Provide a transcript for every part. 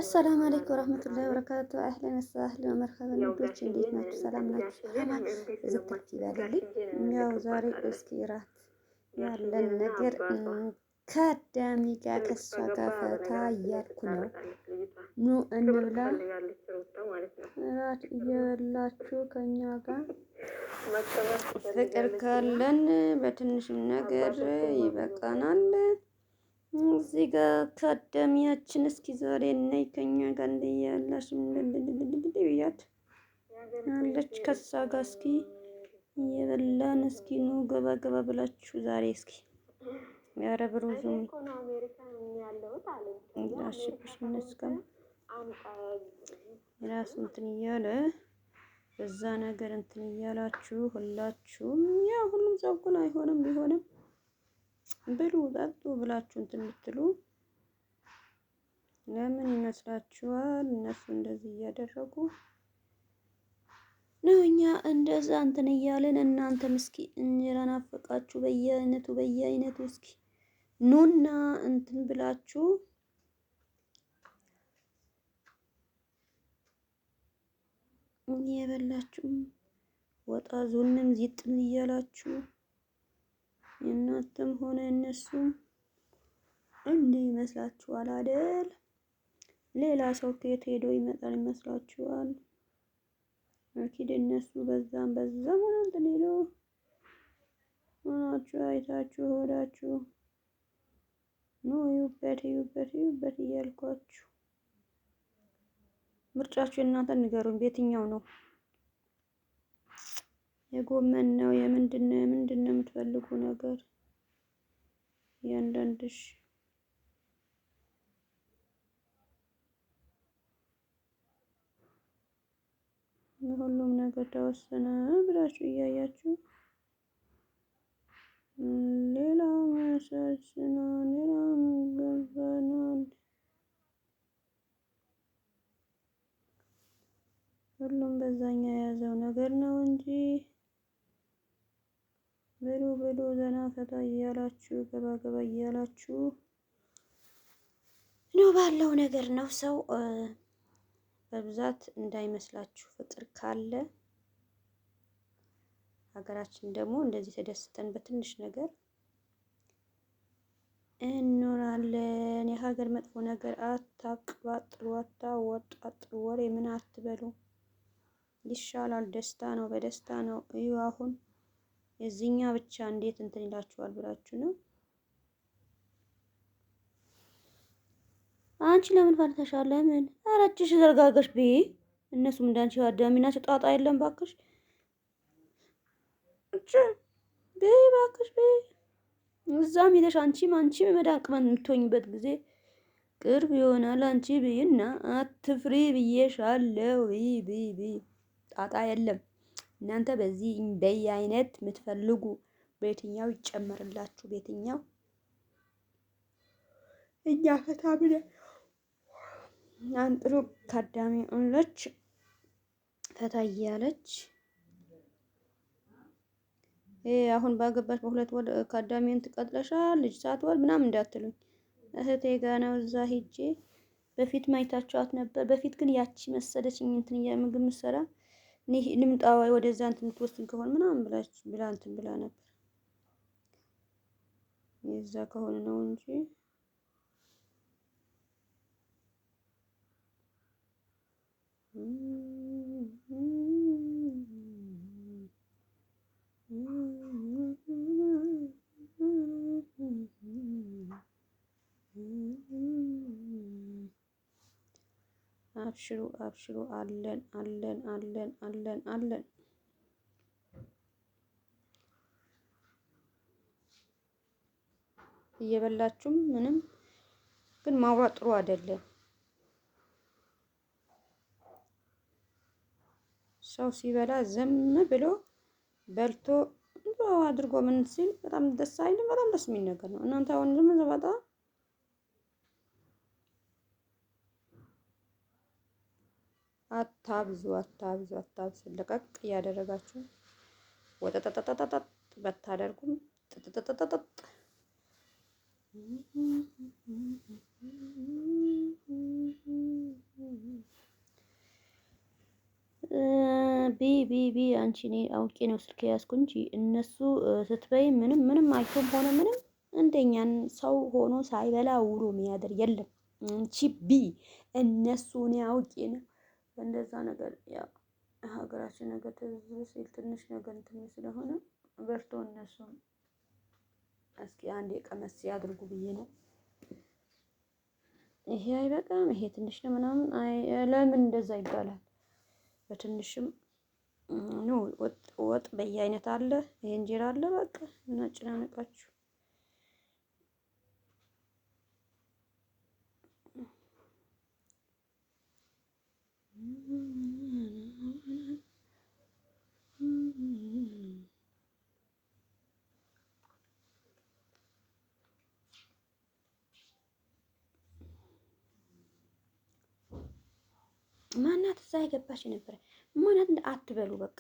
አሰላሙ አለይኩም ወራህመቱላሂ ወበረካቱ። አህለን ወሰህለን መርሐበን ውዶች፣ እንዴት ናችሁ? ሰላም ናችሁ? ሰላም ዝክት ይበልልኝ። ያው ዛሬ እስኪ እራት ያለን ነገር ከአዳሚ ጋር ከእሷ ጋር ፈታ እያልኩ ነው። ኑ እንብላ። እራት እየበላችሁ ከኛ ጋር ፍቅር ካለን በትንሽም ነገር ይበቃናል። እዚህ ጋር ከአዳሚያችን እስኪ ዛሬ እናይ ከኛ ጋር እንደያላሽ ብያት አለች። ከሳ ጋር እስኪ እየበላን እስኪ ኑ ገባ ገባ ብላችሁ ዛሬ እስኪ ያረብ ሩዙም እንዳሽብሽ መስከም የራሱ እንትን እያለ በዛ ነገር እንትን እያላችሁ ሁላችሁም ያው ሁሉም ሰው እኮ አይሆንም ቢሆንም ብሉ ጠጡ ብላችሁ እንትን የምትሉ ለምን ይመስላችኋል? እነሱ እንደዚህ እያደረጉ ነው፣ እኛ እንደዛ እንትን እያልን እናንተም እስኪ እንጀራ ናፈቃችሁ በየአይነቱ እስኪ ኑና እንትን ብላችሁ የበላችሁ ወጣ ዞንም ዚጥም እያላችሁ የእናንተም ሆነ እነሱም እንዲህ ይመስላችኋል አይደል? ሌላ ሰው ከየት ሄዶ ይመጣል ይመስላችኋል? አኪድ እነሱ በዛም እንትን ይሉ ሆናችሁ አይታችሁ ሆዳችሁ ኖ ይውበት እያልኳችሁ ምርጫችሁ እናንተ ንገሩኝ። በየትኛው ነው? የጎመን ነው የምንድነው የምትፈልጉ ነገር ያንዳንድሽ ሁሉም ነገር ተወሰነ ብላችሁ እያያችሁ ሌላው ያሳዝናል፣ ሌላው ገባናል። ሁሉም በዛኛ የያዘው ነገር ነው እንጂ ብሉ ዘና ፈታ እያላችሁ ገባ ገባ እያላችሁ ነው ባለው ነገር ነው። ሰው በብዛት እንዳይመስላችሁ ፍቅር ካለ ሀገራችን ደግሞ እንደዚህ ተደስተን በትንሽ ነገር እንኖራለን። የሀገር መጥፎ ነገር አታቅባጥሩ፣ አታወጣጥሩ፣ ወሬ ምን አትበሉ። ይሻላል። ደስታ ነው፣ በደስታ ነው። እዩ አሁን የዚህኛ ብቻ እንዴት እንትን ይላችኋል ብላችሁ ነው። አንቺ ለምን ፈርተሻል? ለምን አረችሽ? ዘርጋገሽ ብይ። እነሱም እንዳንቺ አዳሚ ናቸው። ጣጣ የለም ባክሽ። ብይ ባክሽ ብይ። እዛም ሄደሽ አንቺም መዳን ቅመም የምትሆኝበት ጊዜ ቅርብ ይሆናል። አንቺ ብይና አትፍሪ ብዬሻለሁ። ብይ ጣጣ የለም። እናንተ በዚህ በየአይነት የምትፈልጉ በየትኛው ይጨመርላችሁ? በየትኛው እኛ ፈታ ብለን አንጥሩ ካዳሚ እንለች ፈታ እያለች አሁን ባገባች በሁለት ወር ካዳሚን ትቀጥለሻል ልጅ ሳትወል ምናምን እንዳትሉኝ። እህቴ ጋ ነው እዛ ሂጄ በፊት ማይታችኋት ነበር። በፊት ግን ያቺ መሰለችኝ እንትን የምግብ ምሰራ እኔ ልምጣ ወይ ወደዛ እንትን የምትወስድ ከሆነ ምናምን ብላ እንትን ብላ ነበር። የዛ ከሆነ ነው እንጂ አብሽሩ አለን። እየበላችሁም ምንም ግን ማውራት ጥሩ አይደለም። ሰው ሲበላ ዝም ብሎ በልቶ አድርጎ ምን ሲል በጣም ደስ አይልም። በጣም ደስ የሚል ነገር ነው። እናንተ አሁን ዝም ዘባጣ አታብዙ። ለቀቅ እያደረጋችሁ ወጠጠጠጠጠጥ በታደርጉም ጥጥጥጥጥጥ ቢ አንቺ እኔ አውቄ ነው ስልክ ያዝኩ እንጂ እነሱ ስትበይ ምንም አይቶም ሆነ ምንም እንደኛን ሰው ሆኖ ሳይበላ ውሎ የሚያድር የለም። አንቺ ቢ እነሱ እኔ አውቄ ነው እንደዛ ነገር ያው ሀገራችን ነገር ትዝ ሲል ትንሽ ነገር እንትን ስለሆነ በርቶ እነሱም እስኪ አንዴ ቀመስ ያድርጉ ብዬ ነው። ይሄ አይበቃም፣ ይሄ ትንሽ ነው ምናምን። ለምን እንደዛ ይባላል? በትንሽም ኖ ወጥ በየአይነት አለ፣ ይሄ እንጀራ አለ። በቃ ምን አጨናነቃችሁ? ማናት እዛ የገባች ነበር? ማናት? አትበሉ በቃ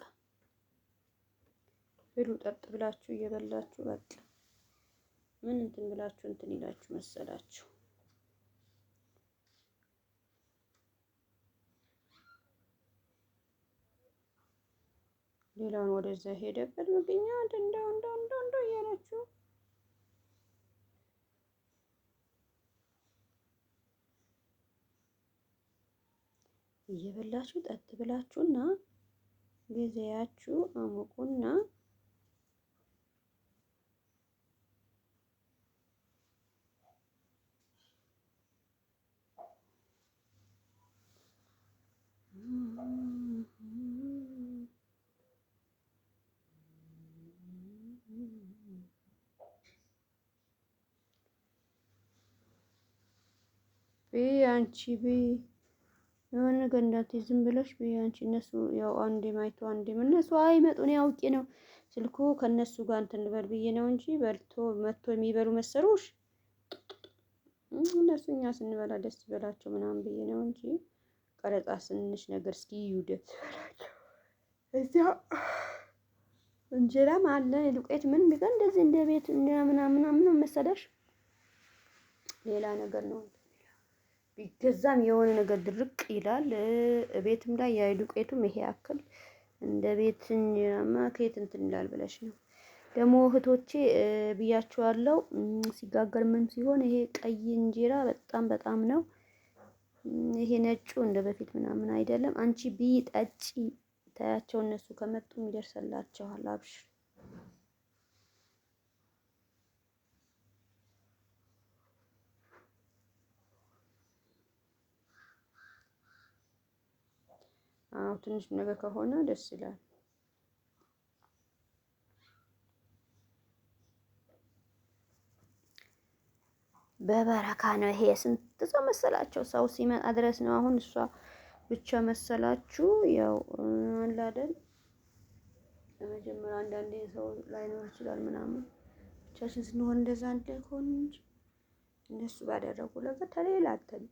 ብሉ፣ ጠጥ ብላችሁ እየበላችሁ በቃ ምን እንትን ብላችሁ እንትን ይላችሁ መሰላችሁ? ሌላውን ወደዛ ሄደበት ምክንያት እንደው እያላችሁ እየበላችሁ ጠጥ ብላችሁና ጊዜያችሁ አሙቁና አንቺ የሆነ ነገር እንዳትይ ዝም ብለሽ አንቺ። እነሱ ያው አንዴ ማይቶ አንዴ እነሱ አይመጡ። እኔ አውቄ ነው ስልኩ ከነሱ ጋር እንትን ልበል ብዬ ነው እንጂ በልቶ መጥቶ የሚበሉ መሰሩሽ። እነሱ እኛ ስንበላ ደስ ይበላቸው ምናምን ብዬ ነው እንጂ ቀረጻ ስንሽ ነገር እስኪ ይውደት ይበላቸው። እዚያ እንጀራም አለ ዱቄት ምን ቢቀር እንደዚህ እንደ ቤት ምናምን መሰለሽ ሌላ ነገር ነው። ቢገዛም የሆነ ነገር ድርቅ ይላል። ቤትም ላይ ያ ዱቄቱም ይሄ ያክል እንደ ቤት እንጀራማ ከየት እንትን ይላል ብለሽ ነው። ደግሞ እህቶቼ ብያችኋለሁ፣ ሲጋገር ምን ሲሆን ይሄ ቀይ እንጀራ በጣም ነው። ይሄ ነጩ እንደ በፊት ምናምን አይደለም። አንቺ ጠጪ ታያቸው፣ እነሱ ከመጡ ይደርሰላቸዋል። አብሽር። አዎ ትንሽ ነገር ከሆነ ደስ ይላል። በበረካ ነው። ይሄ ስንት ሰው መሰላቸው? ሰው ሲመጣ ድረስ ነው። አሁን እሷ ብቻ መሰላችሁ? ያው አለ አይደል ለመጀመሪያ አንዳንዴ ሰው ላይኖር ይችላል ምናምን፣ ብቻችን ስንሆን እንደዛ አንድ ላይ ከሆነ እንጂ እነሱ ባደረጉ ነገር ተሌላ ይላል።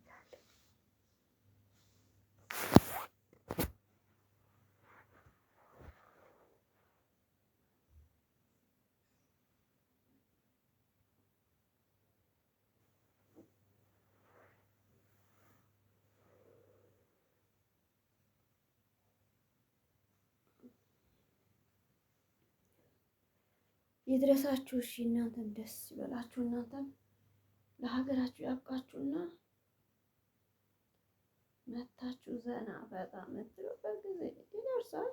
ይድረሳችሁ። እሺ እናንተም ደስ ይበላችሁ። እናንተም ለሀገራችሁ ያብቃችሁና መታችሁ ዘና በጣም የምትሉበት ጊዜ ይደርሳል።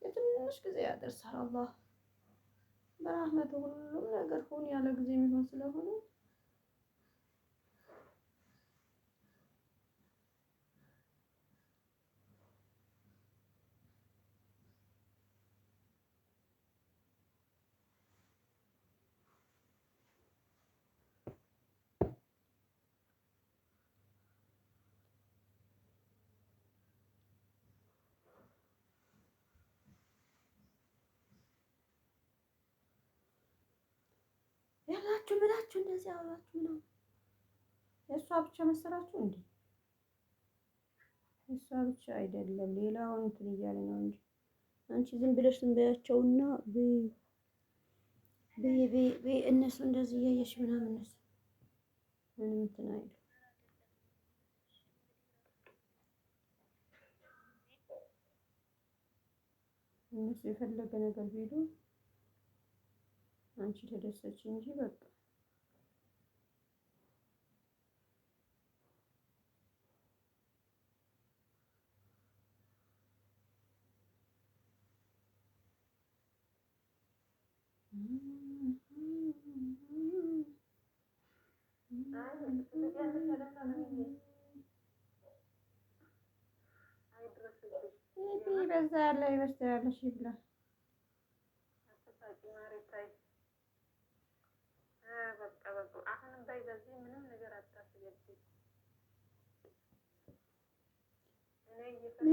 የትንሽ ጊዜ ያደርሳል። አላህ በረህመቱ ሁሉም ነገር ሁን ያለ ጊዜ የሚሆን ስለሆነ ያላችሁ ብላችሁ እንደዚህ አውራችሁ ነው። የእሷ ብቻ መሰላችሁ እንዴ? እሷ ብቻ አይደለም ሌላውን እንትን እያለ ነው እንጂ አንቺ ዝም ብለሽ ዝም በያቸውና እነሱ እንደዚህ እያየሽ ምናምን እነሱ ምንም እንትን አይሉ። እነሱ የፈለገ ነገር ቢሉ አንቺ ተደሰች እንጂ በቃ በዛ ያለ ይመስላልሽ ይብላ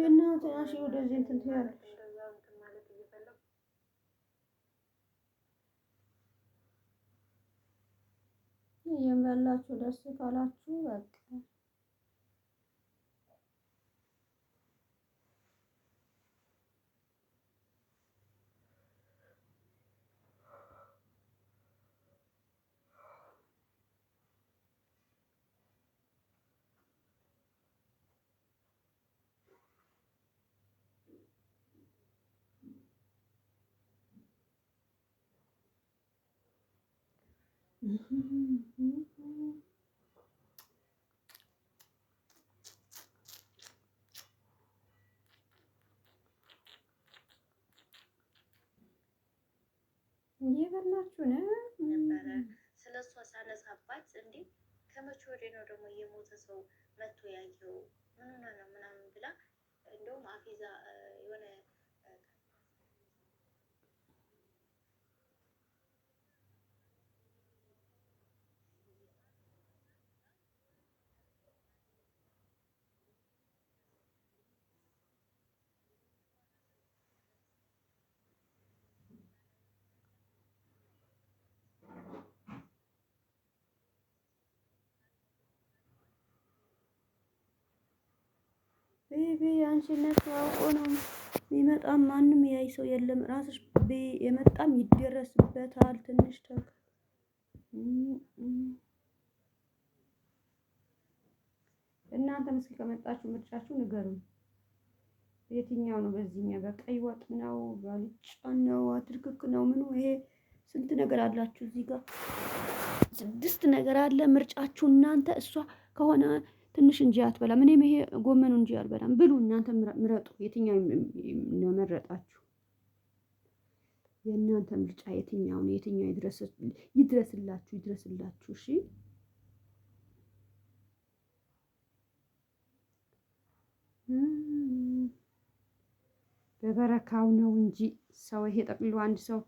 እና ተናሽ ወደዚህ እንትን ትያለሽ እየበላችሁ ደስ ካላችሁ በቃ እየበላችሁ ነው ነበረ ስለሷ ሳነሳባት እንዴ ከመቼ ወዲህ ነው ደግሞ የሞተ ሰው መጥቶ ያየው ምን ሆነ ነው ምናምን ብላ እንደውም አፊዛ የሆነ ቤቢ አንቺነት አውቆ ነው የሚመጣም ማንም ያይ ሰው የለም። ራስሽ የመጣም ይደረስበታል። ትንሽ ተው። እናንተ ምስል ከመጣችሁ ምርጫችሁ ንገሩኝ። የትኛው ነው? በዚህኛው በቀይ ወጥ ነው፣ ባልጫ ነው፣ አትርክክ ነው? ምኑ ይሄ ስንት ነገር አላችሁ እዚህ ጋር 6 ነገር አለ። ምርጫችሁ እናንተ። እሷ ከሆነ ትንሽ እንጂ አትበላም። እኔም ይሄ ጎመኑ እንጂ አልበላም። ብሉ እናንተ ምረጡ። የትኛው ነው መረጣችሁ? የእናንተ ምርጫ የትኛው ነው? የትኛው ይድረስላችሁ። እሺ በበረካው ነው እንጂ ሰው ይሄ ጠቅልሎ አንድ ሰው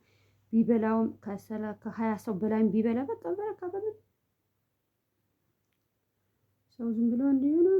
ቢበላውም ከ20 ሰው በላይም ቢበላ በቃ በረካ በምን ሰው ዝም ብሎ እንዲህ ነው።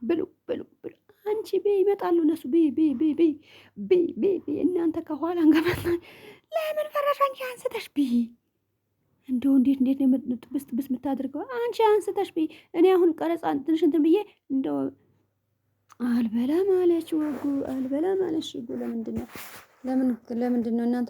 ብሉ ብሉ ብሉ። አንቺ ቤ ይመጣሉ እነሱ ቤ እናንተ ከኋላ እንገባና ለምን ፈራሽ? አንቺ አንስተሽ ቢ እንደው እንዴት ነው ጥብስ የምታደርገው? አንቺ አንስተሽ ቢ እኔ አሁን ቀረጻ ትንሽ እንትን ብዬ እንደው አልበላም አለች ወጉ አልበላም አለች። ለምንድን ነው እናንተ